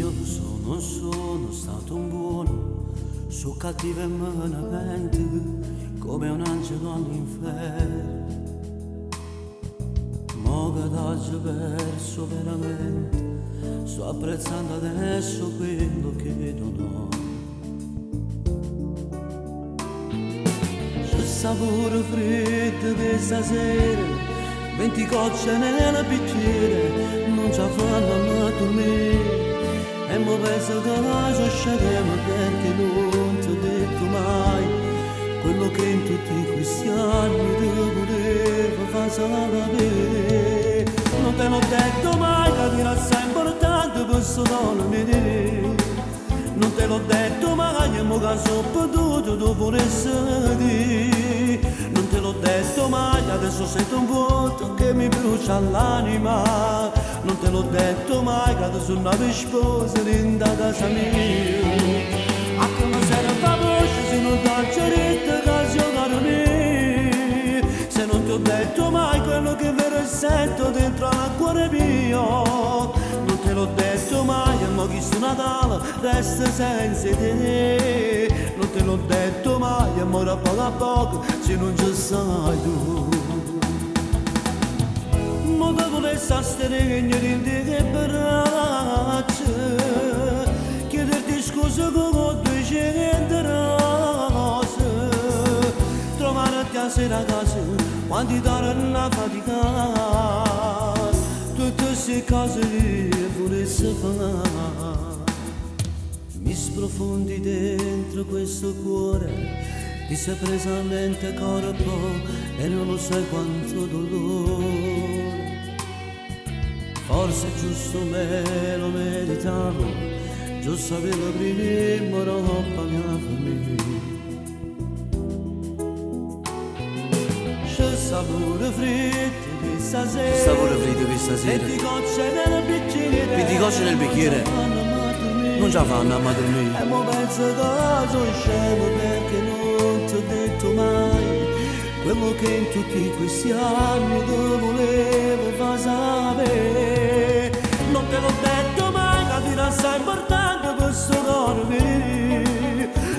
Io non sono stato un buono, sono cattivo e malamente, come un angelo all'inferno. Mo che t'ho perso veramente, sto apprezzando adesso quello che non ho. C'è sapore freddo di stasera, 20 gocce nella bicchiere, non ci fanno a dormire. E mo penso che la scendere perché non ti ho detto mai quello che in tutti questi anni ti volevo far sapere. Non te l'ho detto mai che ti era sempre importante questo dono mi dire. Non te l'ho detto mai e mo che sono potuto tu volessi dire. Non te l'ho detto mai, adesso sento un vuoto che mi brucia l'anima. Non te l'ho detto mai che adesso sono una sposa in da casa mia. A come serve voce se non t'ho detto che giocare me. Se non ti ho detto mai quello che vero sento dentro al cuore mio. Non te l'ho detto mai e mo questo Natale resta senza te. Non te l'ho detto mai e mo da poco a poco se non ci sai tu. Mo te volessi astenere in te che braccia, chiederti scusa con 200 rose, trovarti a sera a casa quando torno a faticare, tutte queste cose che volessi fare. Mi sprofondi dentro questo cuore, ti sei presa a mente corpo e non lo sai quanto dolore. Forse giusto me lo meritavo, giusto avevo prima roba mia famiglia. C'è sapore freddo di stasera, Sapore freddo di stasera, 20 gocce nel bicchiere, 20 gocce nel bicchiere, non ce la fanno a dormire. E mo penso che sono scemo perché non ti ho detto mai quello che in tutti questi anni ti volevo far sapere. Non te l'ho detto mai che ti era assai importante questo cuore mio.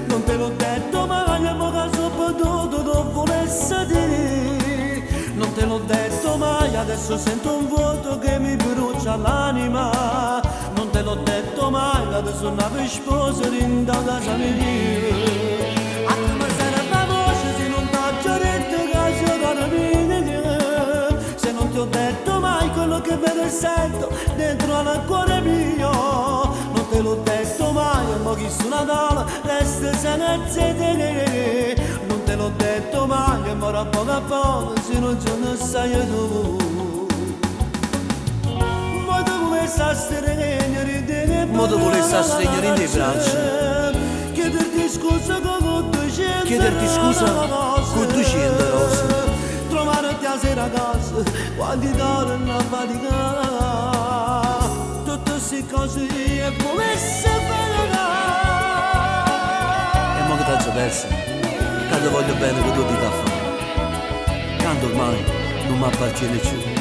Non te l'ho detto mai e mo che sono potuto tu volessi dire. Non te l'ho detto mai, adesso sento un vuoto che mi brucia l'anima. Non te l'ho detto mai, che adesso una sposa in da casa mia. A come serve voce se non t'ho detto che giocare mia. Se non ti ho detto mai quello che vedo e sento dentro al cuore mio. Non te l'ho detto mai, e mo chi su Natale resta senza te. Non te l'ho detto mai, e mo da poco a poco se non ce ne sai tu. Mo te volessi astenere in te braccia, chiederti scusa con 200 chiederti scusa con 200 rose, trovarti a sera a casa quando torno a faticare, tutte queste cose che volessi fare. e mo che t'ho perso, che ti voglio bene che tu ti da fare, tanto ormai non mi appartiene più.